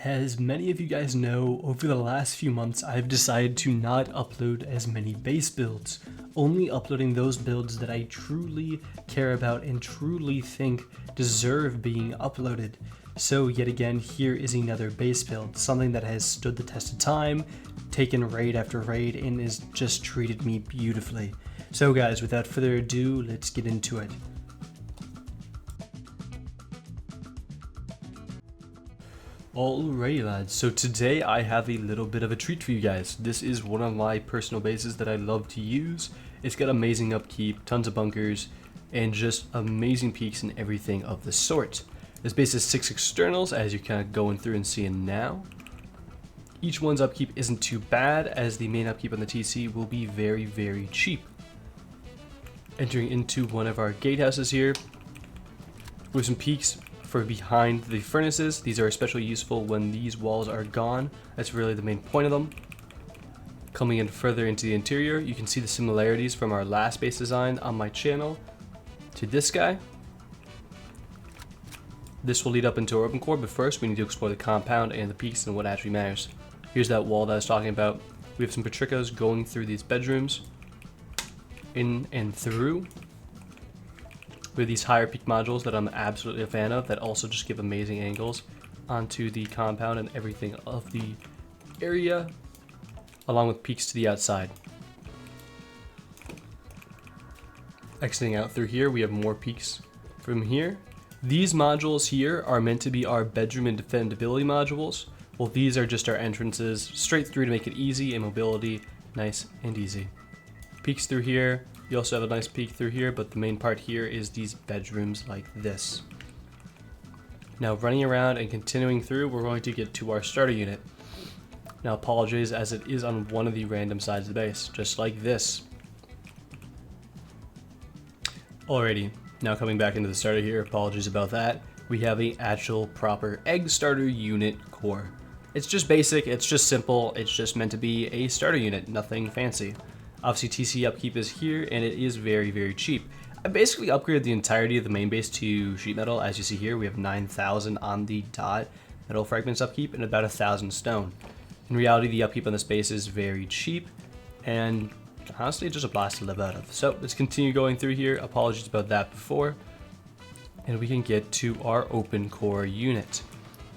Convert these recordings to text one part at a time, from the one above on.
As many of you guys know, over the last few months I've decided to not upload as many base builds, only uploading those builds that I truly care about and truly think deserve being uploaded. So yet again, here is another base build, something that has stood the test of time, taken raid after raid, and has just treated me beautifully. So guys, without further ado, let's get into it. Alrighty lads, so today I have a little bit of a treat for you guys. This is one of my personal bases that I love to use. It's got amazing upkeep, tons of bunkers, and just amazing peaks and everything of the sort. This base is 6 externals, as you're kind of going through and seeing now. Each one's upkeep isn't too bad, as the main upkeep on the TC will be very, very cheap. Entering into one of our gatehouses here, with some peaks for behind the furnaces. These are especially useful when these walls are gone. That's really the main point of them. Coming in further into the interior, you can see the similarities from our last base design on my channel to this guy. This will lead up into our open core, but first we need to explore the compound and the peaks and what actually matters. Here's that wall that I was talking about. We have some Patricos going through these bedrooms, in and through. With these higher peak modules that I'm absolutely a fan of, that also just give amazing angles onto the compound and everything of the area, along with peaks to the outside. Exiting out through here, we have more peaks from here. These modules here are meant to be our bedroom and defendability modules. Well, these are just our entrances straight through to make it easy and mobility nice and easy. Peaks through here. You also have a nice peek through here, but the main part here is these bedrooms like this. Now running around and continuing through, we're going to get to our starter unit. Now apologies, as it is on one of the random sides of the base, just like this. Alrighty, now coming back into the starter here, apologies about that. We have a actual proper egg starter unit core. It's just basic, it's just simple, it's just meant to be a starter unit, nothing fancy. Obviously TC upkeep is here, and it is very, very cheap. I basically upgraded the entirety of the main base to sheet metal. As you see here, we have 9,000 on the dot metal fragments upkeep and about 1,000 stone. In reality, the upkeep on this base is very cheap, and honestly, just a blast to live out of. So let's continue going through here. Apologies about that before. And we can get to our open core unit.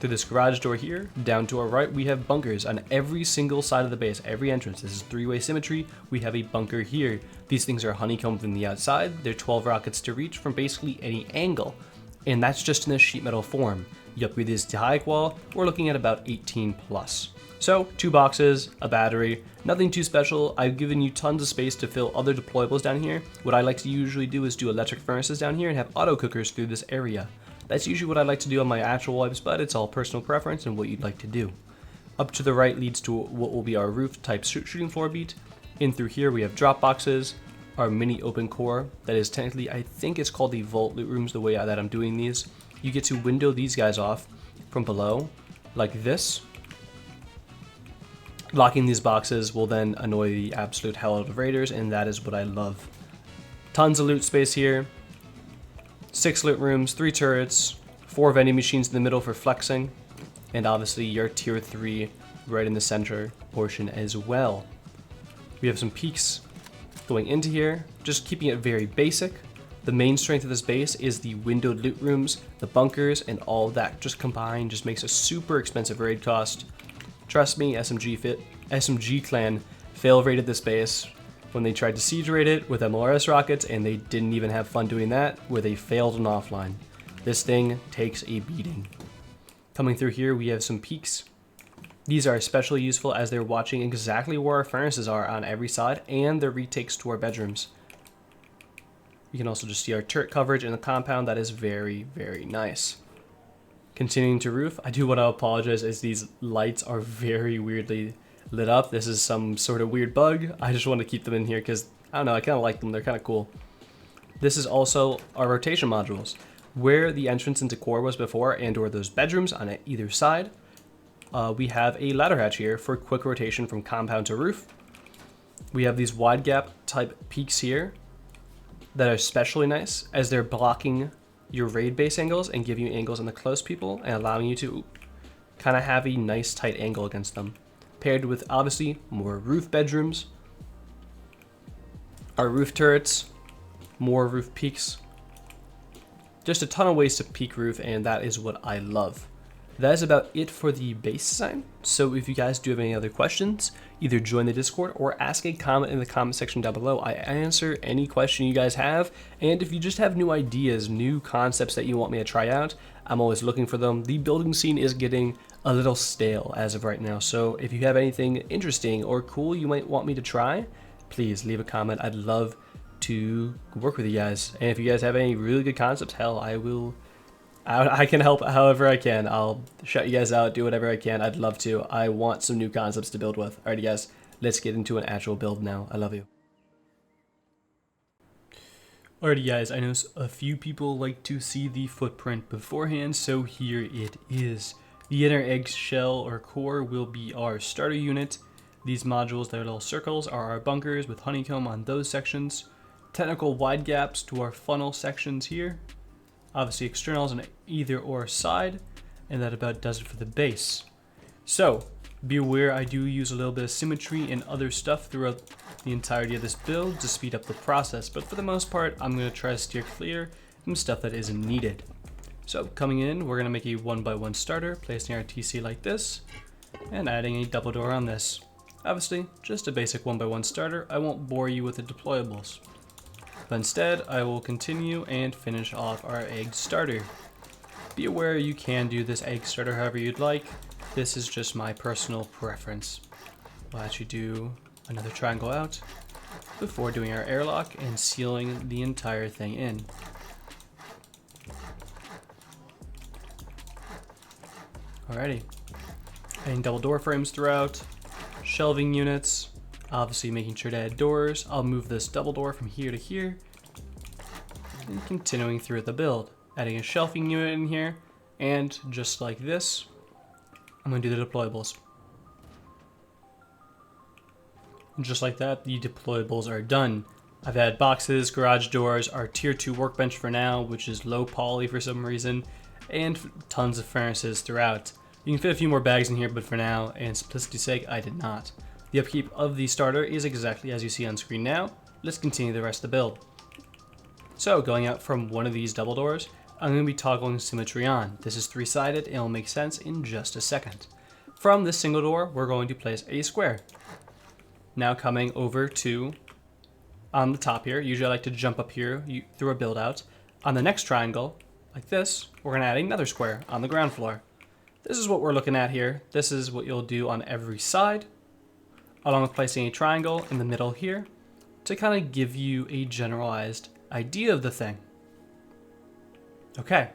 Through this garage door here, down to our right, we have bunkers on every single side of the base, every entrance. This is three-way symmetry. We have a bunker here. These things are honeycombed from the outside. They're 12 rockets to reach from basically any angle. And that's just in the sheet metal form. You upgrade this to high qual, we're looking at about 18 plus. So 2 boxes, a battery, nothing too special. I've given you tons of space to fill other deployables down here. What I like to usually do is do electric furnaces down here and have auto cookers through this area. That's usually what I like to do on my actual wipes, but it's all personal preference and what you'd like to do. Up to the right leads to what will be our roof type shooting floor beat. In through here we have drop boxes, our mini open core. That is technically, I think it's called the vault loot rooms the way that I'm doing these. You get to window these guys off from below, like this. Locking these boxes will then annoy the absolute hell out of raiders, and that is what I love. Tons of loot space here. 6 loot rooms, 3 turrets, 4 vending machines in the middle for flexing, and obviously your tier 3 right in the center portion as well. We have some peaks going into here, just keeping it very basic. The main strength of this base is the windowed loot rooms, the bunkers, and all of that just combined just makes a super expensive raid cost. Trust me, SMG clan fail raided this base when they tried to siege raid it with MLRS rockets, and they didn't even have fun doing that, where they failed on offline. This thing takes a beating. Coming through here, we have some peaks. These are especially useful as they're watching exactly where our furnaces are on every side, and their retakes to our bedrooms. You can also just see our turret coverage in the compound. That is very, very nice. Continuing to roof, I do want to apologize as these lights are very weirdly lit up. This is some sort of weird bug. I just want to keep them in here because, I don't know, I kind of like them. They're kind of cool. This is also our rotation modules. Where the entrance into core was before and or those bedrooms on either side, we have a ladder hatch here for quick rotation from compound to roof. We have these wide gap type peaks here that are especially nice as they're blocking your raid base angles and giving you angles on the close people and allowing you to kind of have a nice tight angle against them. Paired with obviously more roof bedrooms, our roof turrets, more roof peaks. Just a ton of ways to peak roof, and that is what I love. That is about it for the base design. So if you guys do have any other questions, either join the Discord or ask a comment in the comment section down below. I answer any question you guys have, and if you just have new ideas, new concepts that you want me to try out, I'm always looking for them. The building scene is getting a little stale as of right now, so if you have anything interesting or cool you might want me to try, please leave a comment. I'd love to work with you guys, and if you guys have any really good concepts, hell, I can help however I can. I'll shout you guys out, do whatever I can. I'd love to. I want some new concepts to build with. Alrighty guys, let's get into an actual build now. I love you. Alrighty guys, I know a few people like to see the footprint beforehand, so here it is. The inner eggshell or core will be our starter unit. These modules that are little circles are our bunkers with honeycomb on those sections. Technical wide gaps to our funnel sections here. Obviously externals on either or side, and that about does it for the base. So be aware I do use a little bit of symmetry and other stuff throughout the entirety of this build to speed up the process, but for the most part I'm going to try to steer clear from stuff that isn't needed. So coming in, we're going to make a 1x1 starter, placing our TC like this, and adding a double door on this. Obviously, just a basic 1x1 starter. I won't bore you with the deployables. But instead, I will continue and finish off our egg starter. Be aware you can do this egg starter however you'd like. This is just my personal preference. We'll actually do another triangle out before doing our airlock and sealing the entire thing in. Alrighty. Adding double door frames throughout, shelving units, obviously making sure to add doors. I'll move this double door from here to here, and continuing through the build. Adding a shelving unit in here, and just like this, I'm going to do the deployables. And just like that, the deployables are done. I've added boxes, garage doors, our tier 2 workbench for now, which is low poly for some reason, and tons of furnaces throughout. You can fit a few more bags in here, but for now, and simplicity's sake, I did not. The upkeep of the starter is exactly as you see on screen now. Let's continue the rest of the build. So going out from one of these double doors, I'm going to be toggling symmetry on. This is 3-sided and it'll make sense in just a second. From this single door, we're going to place a square. Now coming over to on the top here, usually I like to jump up here through a build out. On the next triangle, like this, we're going to add another square on the ground floor. This is what we're looking at here. This is what you'll do on every side, along with placing a triangle in the middle here to kind of give you a generalized idea of the thing. Okay,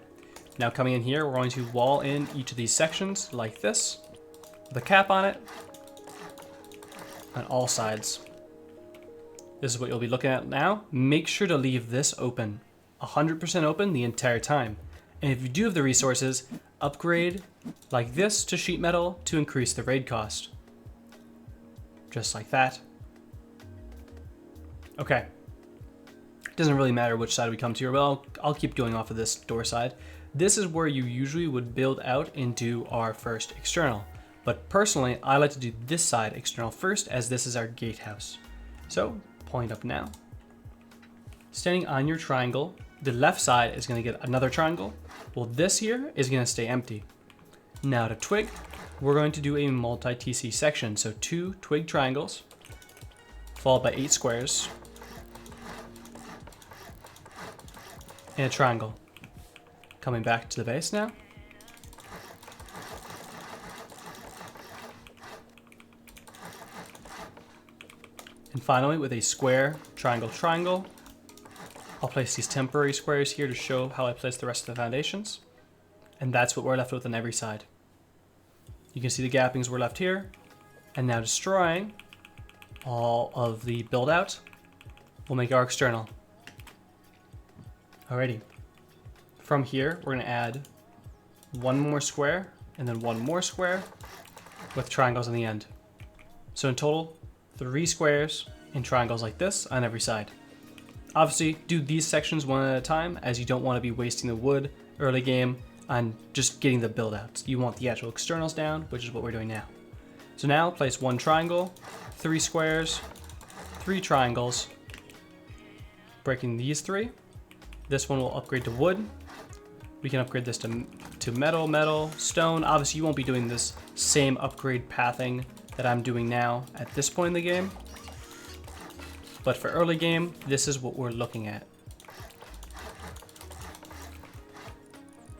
now coming in here, we're going to wall in each of these sections like this, with a cap on it, on all sides. This is what you'll be looking at now. Make sure to leave this open, 100% open the entire time. And if you do have the resources, upgrade like this to sheet metal to increase the raid cost. Just like that. Okay. Doesn't really matter which side we come to here, but I'll keep going off of this door side. This is where you usually would build out into our first external. But personally, I like to do this side external first, as this is our gatehouse. So, point up now. Standing on your triangle, the left side is going to get another triangle. Well, this here is going to stay empty. Now to twig, we're going to do a multi-TC section. So 2 twig triangles, followed by 8 squares, and a triangle. Coming back to the base now. And finally, with a square, triangle, triangle, I'll place these temporary squares here to show how I place the rest of the foundations. And that's what we're left with on every side. You can see the gappings were left here. And now destroying all of the build out will make our external. Alrighty. From here, we're going to add one more square and then one more square with triangles on the end. So in total, 3 squares and triangles like this on every side. Obviously, do these sections one at a time, as you don't want to be wasting the wood early game on just getting the build outs. You want the actual externals down, which is what we're doing now. So now place 1 triangle, 3 squares, 3 triangles, breaking these 3. This one will upgrade to wood. We can upgrade this to metal, metal, stone. Obviously you won't be doing this same upgrade pathing that I'm doing now at this point in the game. But for early game, this is what we're looking at.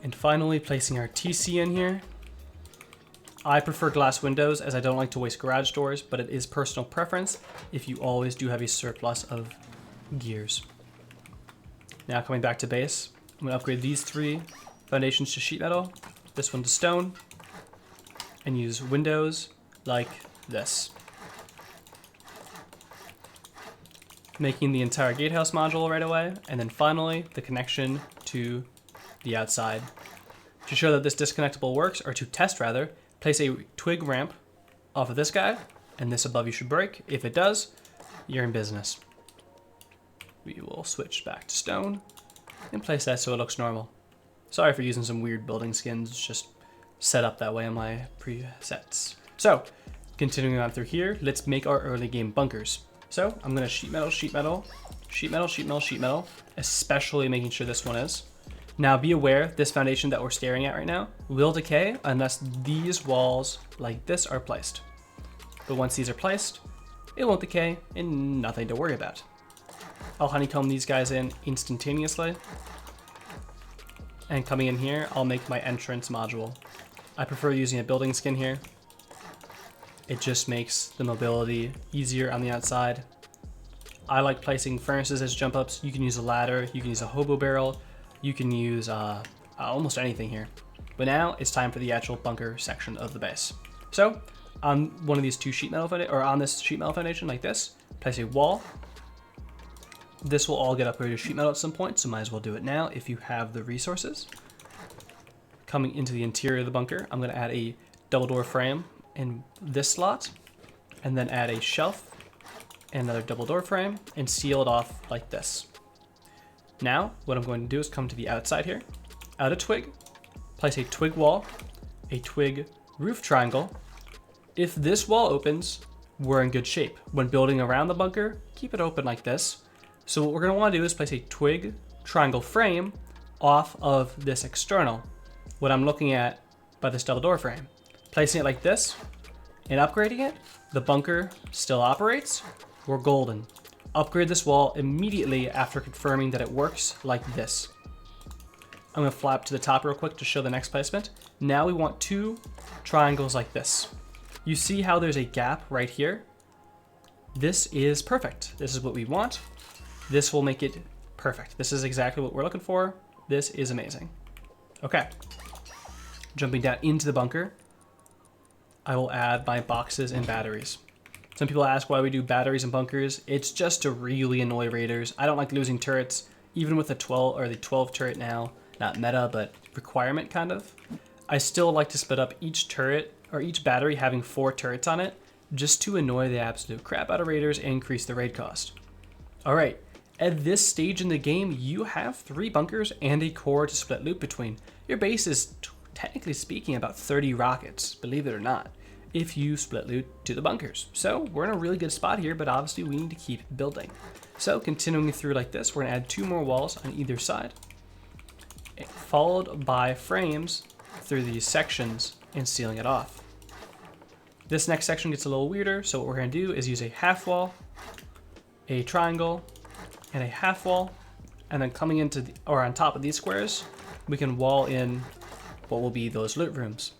And finally, placing our TC in here. I prefer glass windows as I don't like to waste garage doors, but it is personal preference if you always do have a surplus of gears. Now coming back to base, I'm going to upgrade these 3 foundations to sheet metal, this one to stone, and use windows like this. Making the entire gatehouse module right away, and then finally the connection to the outside. To show that this disconnectable works, or to test rather, place a twig ramp off of this guy, and this above you should break. If it does, you're in business. We will switch back to stone and place that so it looks normal. Sorry for using some weird building skins, it's just set up that way on my presets. So, continuing on through here, let's make our early game bunkers. So, I'm gonna sheet metal, sheet metal, sheet metal, sheet metal, sheet metal, especially making sure this one is. Now be aware, this foundation that we're staring at right now will decay unless these walls like this are placed. But once these are placed, it won't decay and nothing to worry about. I'll honeycomb these guys in instantaneously. And coming in here, I'll make my entrance module. I prefer using a building skin here. It just makes the mobility easier on the outside. I like placing furnaces as jump ups. You can use a ladder, you can use a hobo barrel, you can use almost anything here. But now it's time for the actual bunker section of the base. So on one of these 2 sheet metal or on this sheet metal foundation like this, place a wall. This will all get upgraded to sheet metal at some point, so might as well do it now if you have the resources. Coming into the interior of the bunker, I'm going to add a double door frame in this slot, and then add a shelf and another double door frame and seal it off like this. Now, what I'm going to do is come to the outside here, add a twig, place a twig wall, a twig roof triangle. If this wall opens, we're in good shape. When building around the bunker, keep it open like this. So what we're going to want to do is place a twig triangle frame off of this external, what I'm looking at by this double door frame. Placing it like this and upgrading it, the bunker still operates, we're golden. Upgrade this wall immediately after confirming that it works like this. I'm going to fly up to the top real quick to show the next placement. Now we want 2 triangles like this. You see how there's a gap right here? This is perfect. This is what we want. This will make it perfect. This is exactly what we're looking for. This is amazing. Okay. Jumping down into the bunker, I will add my boxes and batteries. Some people ask why we do batteries and bunkers. It's just to really annoy raiders. I don't like losing turrets, even with the 12 turret now, not meta, but requirement kind of. I still like to split up each turret or each battery having 4 turrets on it, just to annoy the absolute crap out of raiders and increase the raid cost. All right, at this stage in the game, you have 3 bunkers and a core to split loot between. Your base is technically speaking about 30 rockets, believe it or not, if you split loot to the bunkers. So we're in a really good spot here, but obviously we need to keep building. So continuing through like this, we're gonna add 2 more walls on either side, followed by frames through these sections and sealing it off. This next section gets a little weirder, so what we're gonna do is use a half wall, a triangle, and a half wall, and then coming into or on top of these squares, we can wall in what will be those loot rooms.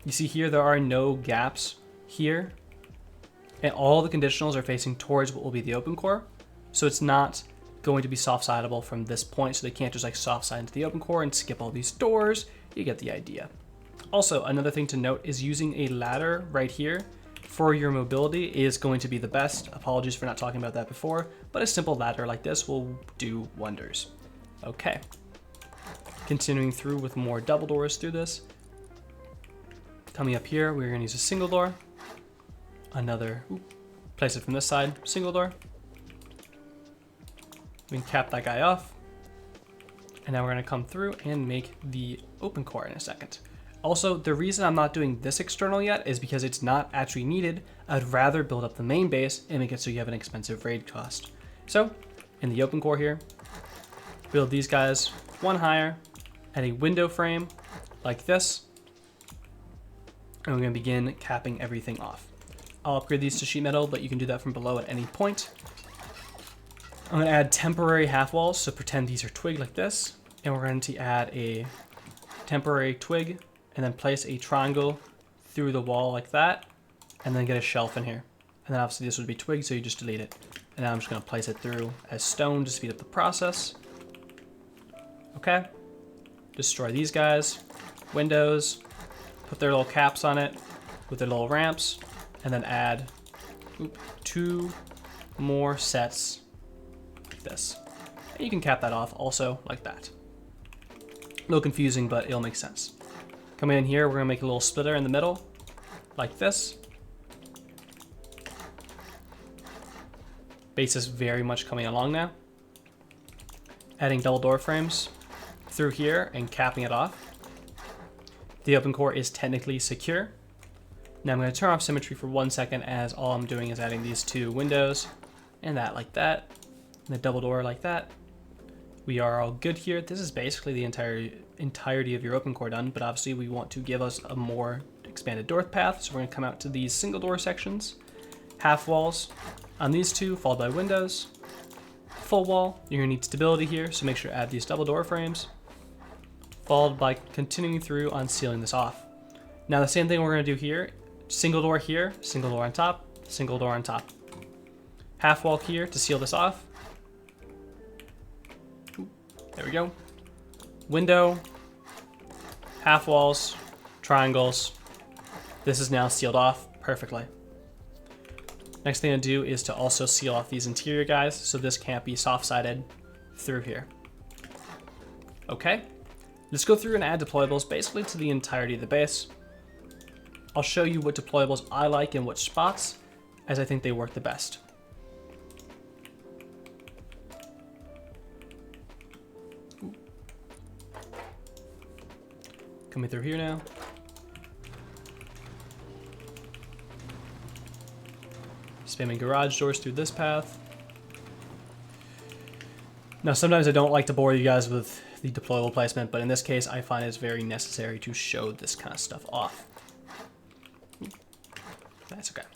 You see here, there are no gaps here, and all the conditionals are facing towards what will be the open core, so it's not going to be soft-sideable from this point, so they can't just like soft-side into the open core and skip all these doors. You get the idea. Also, another thing to note is using a ladder right here for your mobility is going to be the best. Apologies for not talking about that before, but a simple ladder like this will do wonders. Okay. Continuing through with more double doors through this. Coming up here, we're gonna use a single door. Another, place it from this side, single door. We can cap that guy off. And now we're gonna come through and make the open core in a second. Also, the reason I'm not doing this external yet is because it's not actually needed. I'd rather build up the main base and make it so you have an expensive raid cost. So, in the open core here, build these guys one higher, add a window frame like this, and we're going to begin capping everything off. I'll upgrade these to sheet metal, but you can do that from below at any point. I'm going to add temporary half walls, so pretend these are twig like this, and we're going to add a temporary twig and then place a triangle through the wall like that, and then get a shelf in here. And then obviously this would be twig, so you just delete it. And now I'm just going to place it through as stone to speed up the process. Okay. Destroy these guys. Windows. Put their little caps on it with their little ramps. And then add 2 more sets like this. And you can cap that off also like that. A little confusing, but it'll make sense. Coming in here, we're going to make a little splitter in the middle like this. Base is very much coming along now. Adding double door frames through here and capping it off. The open core is technically secure. Now I'm going to turn off symmetry for 1 second, as all I'm doing is adding these 2 windows and that like that, and a double door like that. We are all good here. This is basically the entirety of your open core done, but obviously we want to give us a more expanded door path, so we're going to come out to these single door sections, half walls on these 2, followed by windows. Full wall, you're going to need stability here, so make sure to add these double door frames, followed by continuing through on sealing this off. Now the same thing we're going to do here, single door here, single door on top, single door on top. Half wall here to seal this off. There we go. Window, half walls, triangles. This is now sealed off perfectly. Next thing to do is to also seal off these interior guys, so this can't be soft-sided through here. Okay, let's go through and add deployables basically to the entirety of the base. I'll show you what deployables I like in which spots, as I think they work the best. Coming through here now. Spamming garage doors through this path. Now sometimes I don't like to bore you guys with the deployable placement, but in this case I find it's very necessary to show this kind of stuff off. That's okay.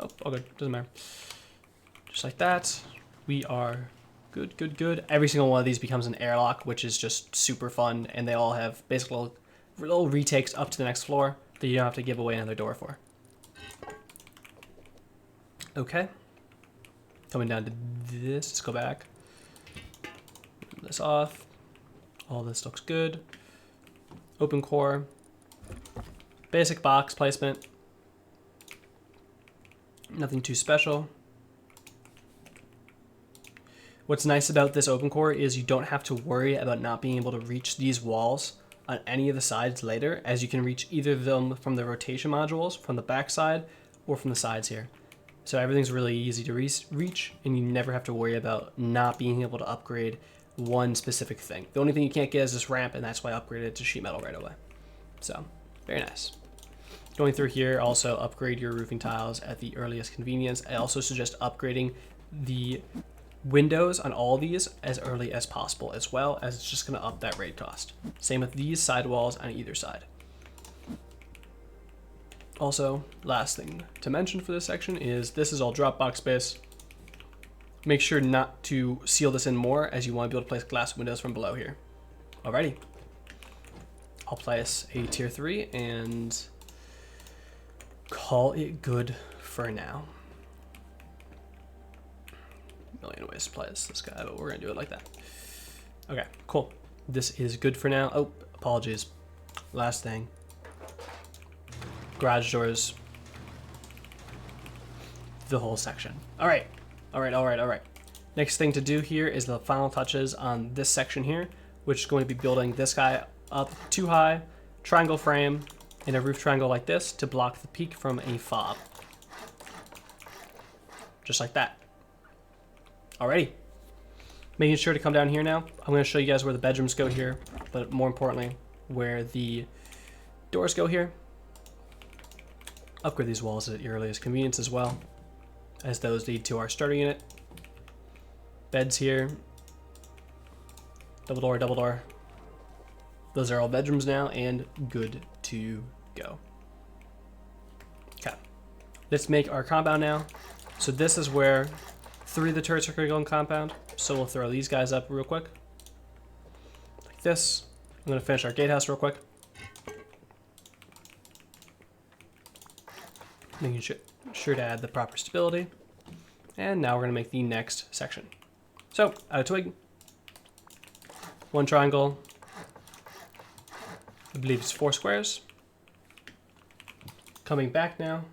Oh, all good, doesn't matter. Just like that, we are good, good, good. Every single one of these becomes an airlock, which is just super fun, and they all have basically little retakes up to the next floor that you don't have to give away another door for. Okay. Coming down to this, let's go back. Move this off. All this looks good. Open core. Basic box placement. Nothing too special. What's nice about this open core is you don't have to worry about not being able to reach these walls on any of the sides later, as you can reach either of them from the rotation modules, from the back side, or from the sides here. So everything's really easy to reach, and you never have to worry about not being able to upgrade one specific thing. The only thing you can't get is this ramp, and that's why I upgraded it to sheet metal right away. So, very nice. Going through here, also upgrade your roofing tiles at the earliest convenience. I also suggest upgrading the windows on all these as early as possible, as well, as it's just going to up that raid cost. Same with these sidewalls on either side. Also, last thing to mention for this section is this is all Dropbox space. Make sure not to seal this in more, as you want to be able to place glass windows from below here. Alrighty. I'll place a tier 3 and call it good for now. Million ways to play this guy, but we're gonna do it like that. Okay, cool. This is good for now. Oh, apologies. Last thing. Garage doors. The whole section. All right. Next thing to do here is the final touches on this section here, which is going to be building this guy up too high, triangle frame, in a roof triangle like this to block the peak from a fob. Just like that. Alrighty. Making sure to come down here now. I'm going to show you guys where the bedrooms go here, but more importantly, where the doors go here. Upgrade these walls at your earliest convenience as well, as those lead to our starter unit. Beds here. Double door, double door. Those are all bedrooms now and good to go. Okay. Let's make our compound now. So this is where 3 of the turrets are going to go in compound. So we'll throw these guys up real quick. Like this. I'm going to finish our gatehouse real quick. Making sure to add the proper stability. And now we're going to make the next section. So, out of twig. 1 triangle. I believe it's 4 squares. Coming back now.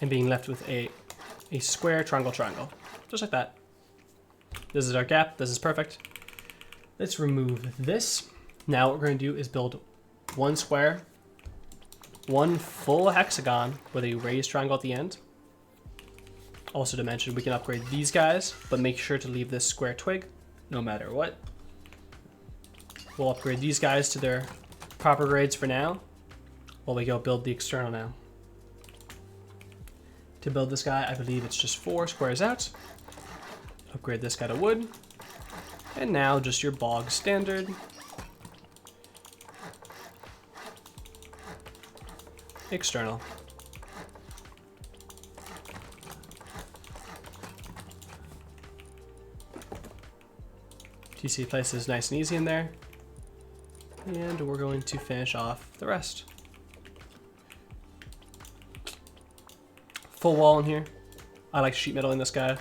And being left with a square, triangle, triangle. Just like that. This is our gap. This is perfect. Let's remove this. Now what we're going to do is build 1 square, 1 full hexagon with a raised triangle at the end. Also to mention, we can upgrade these guys, but make sure to leave this square twig no matter what. We'll upgrade these guys to their proper grades for now, while we go build the external now. To build this guy, I believe it's just 4 squares out. Upgrade this guy to wood. And now just your bog standard. External. TC places nice and easy in there. And we're going to finish off the rest. Full wall in here. I like sheet metal in this guy.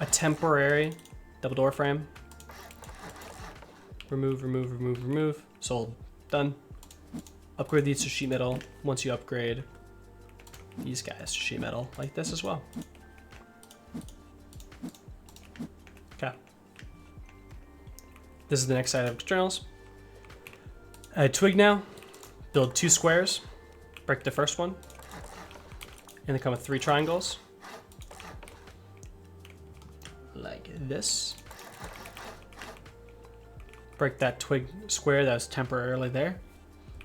A temporary double door frame. Remove, remove, remove, remove. Sold. Done. Upgrade these to sheet metal once you upgrade these guys to sheet metal like this as well. Okay. This is the next side of externals. Twig now. Build 2 squares. Break the first one. And they come with 3 triangles. Like this. Break that twig square that was temporarily there.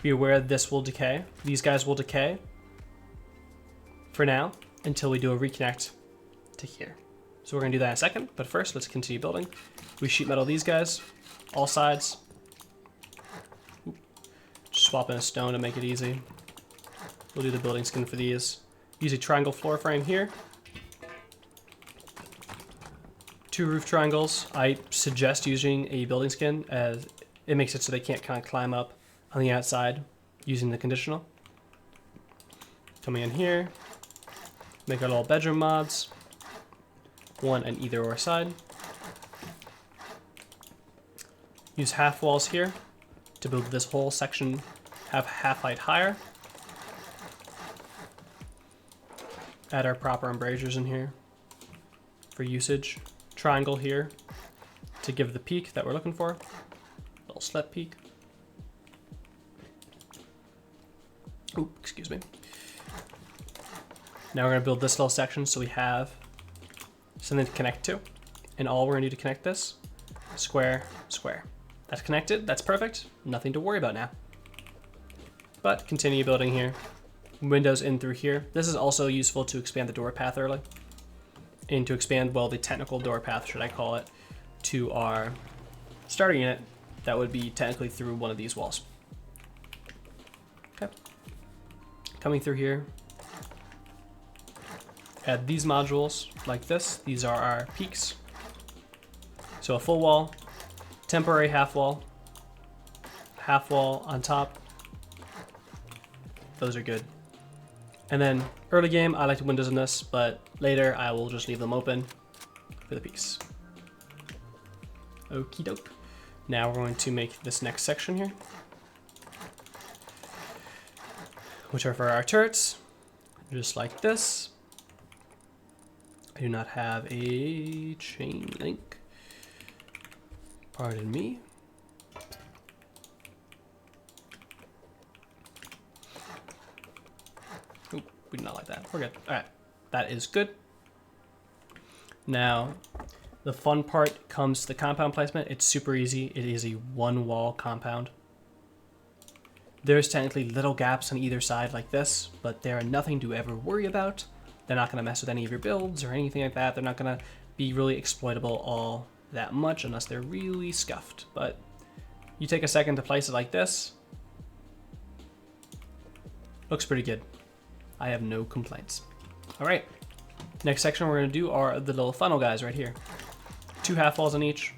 Be aware this will decay. These guys will decay for now until we do a reconnect to here. So we're gonna do that in a second, but first let's continue building. We sheet metal these guys, all sides. Oop. Just swap in a stone to make it easy. We'll do the building skin for these. Use a triangle floor frame here. 2 roof triangles. I suggest using a building skin as it makes it so they can't kind of climb up on the outside using the conditional. Coming in here, make our little bedroom mods. 1 on either or side. Use half walls here to build this whole section have half height higher. Add our proper embrasures in here for usage. Triangle here to give the peak that we're looking for. Little slit peak. Ooh, excuse me. Now we're gonna build this little section so we have something to connect to. And all we're gonna do to connect this, square, square. That's connected, that's perfect. Nothing to worry about now. But continue building here. Windows in through here. This is also useful to expand the door path early. And to expand, well, the technical door path, should I call it, to our starter unit. That would be technically through one of these walls. Okay. Coming through here. Add these modules like this. These are our peaks. So a full wall, temporary half wall on top. Those are good. And then early game, I like to windows in this, but later I will just leave them open for the peaks. Okie doke. Now we're going to make this next section here, which are for our turrets, just like this. I do not have a chain link. Pardon me. Ooh, we do not like that. We're good. All right, that is good. Now, The fun part comes to the compound placement. It's super easy. It is a one wall compound. There's technically little gaps on either side like this, but they are nothing to ever worry about. They're not going to mess with any of your builds or anything like that. They're not going to be really exploitable all that much unless they're really scuffed. But you take a second to place it like this. Looks pretty good. I have no complaints. All right. Next section we're going to do are the little funnel guys right here. 2 half walls on each.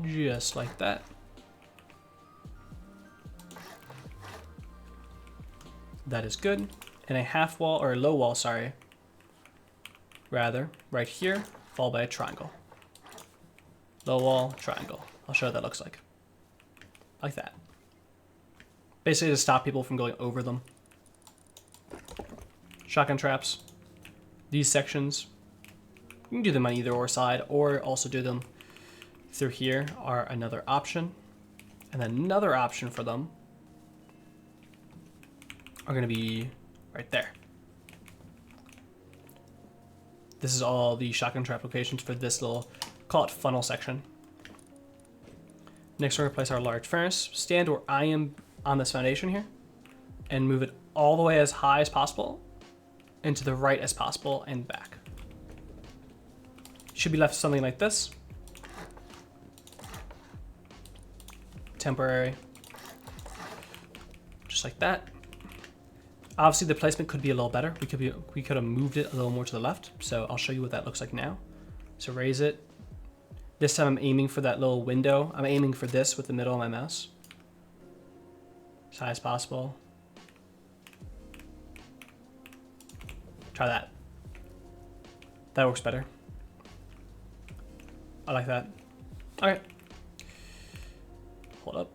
Just like that. That is good. And a half wall, or a low wall, sorry. Rather, right here, followed by a triangle. Low wall, triangle. I'll show you what that looks like. Like that. Basically to stop people from going over them. Shotgun traps. These sections, you can do them on either or side, or also do them through here are another option. And then another option for them are going to be right there. This is all the shotgun trap locations for this little, call it funnel section. Next we're going to place our large furnace. Stand where I am on this foundation here and move it all the way as high as possible and to the right as possible and back. Should be left something like this. Temporary. Just like that. Obviously the placement could be a little better. We could have moved it a little more to the left. So I'll show you what that looks like now. So raise it. This time I'm aiming for that little window. I'm aiming for this with the middle of my mouse. As high as possible. Try that. That works better. I like that. All right. Hold up.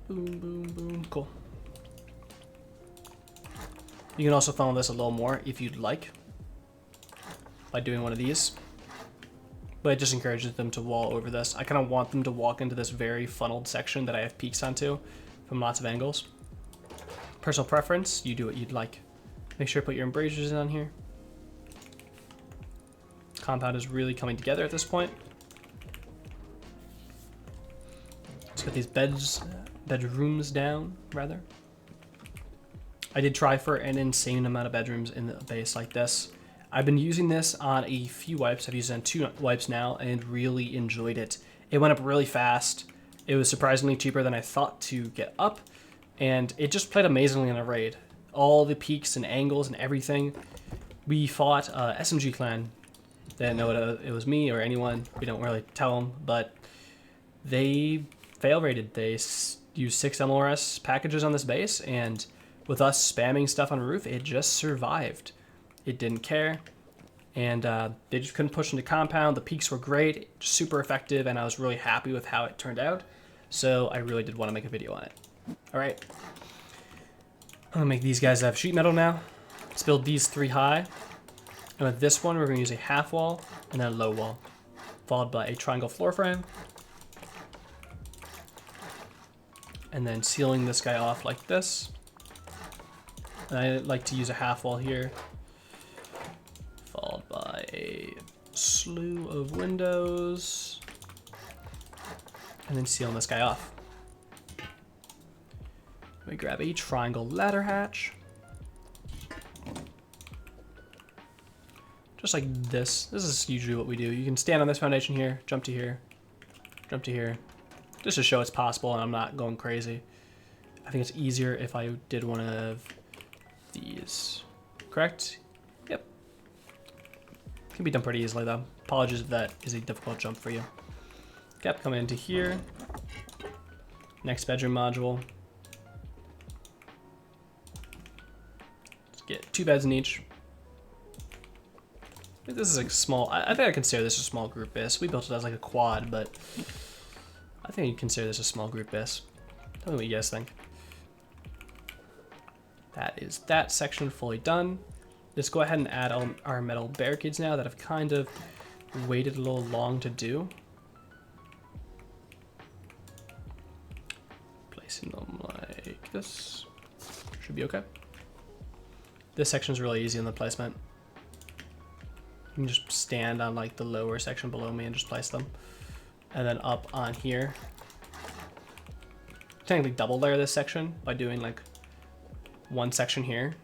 Boom, boom, boom. Cool. You can also funnel this a little more if you'd like by doing one of these. But it just encourages them to wall over this. I kind of want them to walk into this very funneled section that I have peaks onto from lots of angles. Personal preference, you do what you'd like. Make sure to put your embrasures in on here. Compound is really coming together at this point. Let's get these bedrooms down, rather. I did try for an insane amount of bedrooms in the base like this. I've been using this on a few wipes. I've used it on 2 wipes now and really enjoyed it. It went up really fast. It was surprisingly cheaper than I thought to get up, and it just played amazingly in a raid. All the peaks and angles and everything. We fought SMG clan. They didn't know it was me or anyone. We don't really tell them, but they fail rated. They used 6 MLRS packages on this base, and with us spamming stuff on roof, it just survived. It didn't care, and they just couldn't push into compound. The peaks were great, super effective, and I was really happy with how it turned out. So I really did want to make a video on it. All right, I'm gonna make these guys have sheet metal now. Let's build these 3 high. And with this one, we're gonna use a half wall and then a low wall, followed by a triangle floor frame. And then sealing this guy off like this. And I like to use a half wall here, followed by a slew of windows, and then sealing this guy off. We grab a triangle ladder hatch. Just like this. This is usually what we do. You can stand on this foundation here, jump to here, jump to here, just to show it's possible and I'm not going crazy. I think it's easier if I did one of these. Correct? Yep. Can be done pretty easily though. Apologies if that is a difficult jump for you. Gap coming into here. Next bedroom module. Let's get 2 beds in each. I think this is like small. I think I consider this a small group base. We built it as like a quad, but I think you consider this a small group base. Tell me what you guys think. That is that section fully done. Let's go ahead and add our metal barricades now that I've kind of waited a little long to do. Placing them like this. Should be okay. This section is really easy in the placement. can just stand on like the lower section below me and just place them. And then up on here, technically double layer this section by doing like one section here.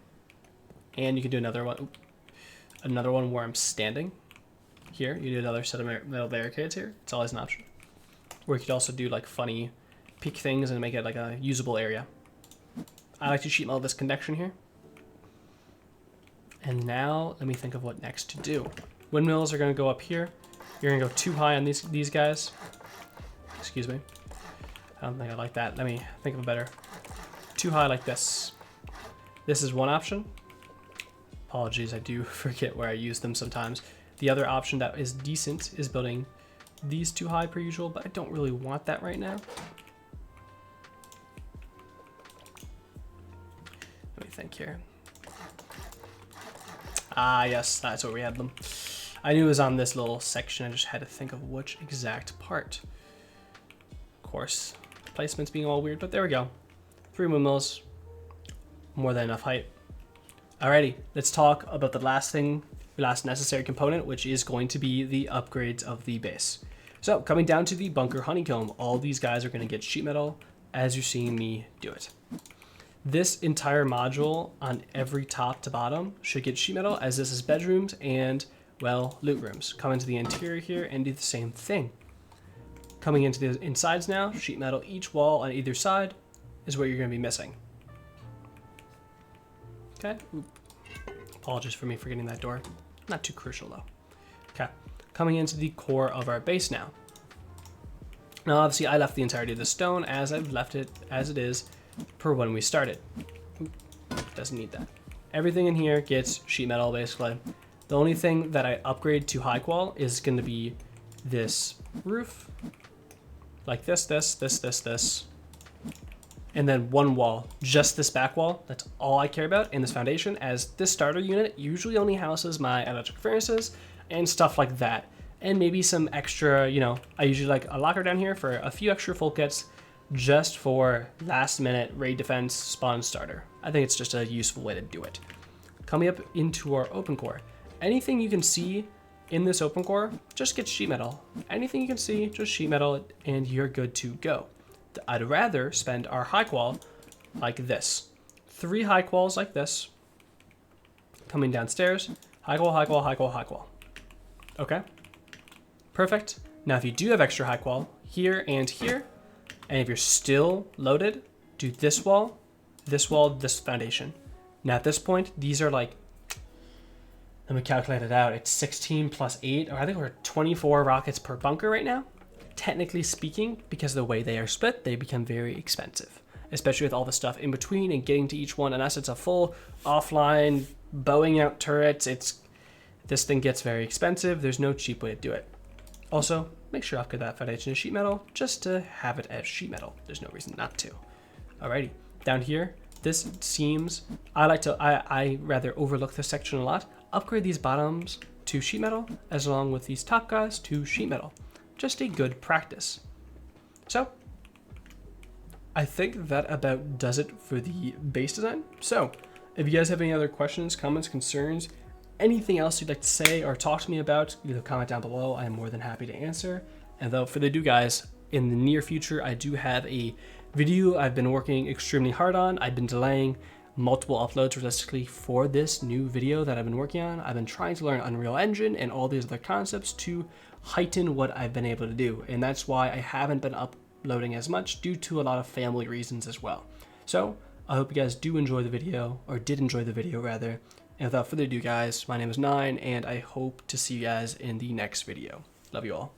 And you can do another one where I'm standing. Here, you do another set of metal barricades here. It's always an option. Or you could also do like funny peak things and make it like a usable area. I like to sheet metal this connection here. And now let me think of what next to do. Windmills are going to go up here. You're going to go too high on these guys. Excuse me. I don't think I like that. Let me think of a better. Too high like this. This is one option. Apologies, I do forget where I use them sometimes. The other option that is decent is building these too high per usual, but I don't really want that right now. Let me think here. Ah, yes, that's where we had them. I knew it was on this little section. I just had to think of which exact part. Of course, placement's being all weird, but there we go. 3 windmills, more than enough height. Alrighty, let's talk about the last necessary component, which is going to be the upgrades of the base. So coming down to the bunker honeycomb, all these guys are going to get sheet metal as you're seeing me do it. This entire module on every top to bottom should get sheet metal, as this is bedrooms and, well, loot rooms. Come into the interior here and do the same thing. Coming into the insides now, sheet metal each wall on either side is what you're going to be missing. Okay. Oop. Apologies for me forgetting that door. Not too crucial though. Okay. Coming into the core of our base now. Now obviously I left the entirety of the stone as I've left it as it is per when we started. Oop. Doesn't need that. Everything in here gets sheet metal basically. The only thing that I upgrade to high qual is going to be this roof. Like this. And then one wall, just this back wall. That's all I care about in this foundation, as this starter unit usually only houses my electric furnaces and stuff like that. And maybe some extra, I usually like a locker down here for a few extra full kits just for last minute raid defense spawn starter. I think it's just a useful way to do it. Coming up into our open core, anything you can see in this open core, just get sheet metal. Anything you can see, just sheet metal and you're good to go. I'd rather spend our high qual like this. 3 high quals like this. Coming downstairs. High qual, high qual, high qual, high qual. Okay. Perfect. Now if you do have extra high qual here and here, and if you're still loaded, do this wall, this foundation. Now at this point, these are like, let me calculate it out. It's 16 plus 8, or I think we're 24 rockets per bunker right now. Technically speaking, because of the way they are split, they become very expensive, especially with all the stuff in between and getting to each one. Unless it's a full offline bowing out turrets, this thing gets very expensive. There's no cheap way to do it. Also, make sure to upgrade that foundation to sheet metal just to have it as sheet metal. There's no reason not to. Alrighty, down here, this seems, I rather overlook this section a lot. Upgrade these bottoms to sheet metal, as along with these top guys to sheet metal. Just a good practice. So, I think that about does it for the base design. So, if you guys have any other questions, comments, concerns, anything else you'd like to say or talk to me about, either comment down below. I am more than happy to answer. And without further ado, guys, in the near future, I do have a video I've been working extremely hard on. I've been delaying multiple uploads realistically for this new video that I've been working on. I've been trying to learn Unreal Engine and all these other concepts to heighten what I've been able to do. And that's why I haven't been uploading as much, due to a lot of family reasons as well. So I hope you guys do enjoy the video, or did enjoy the video rather. And without further ado, guys, my name is Nine, and I hope to see you guys in the next video. Love you all.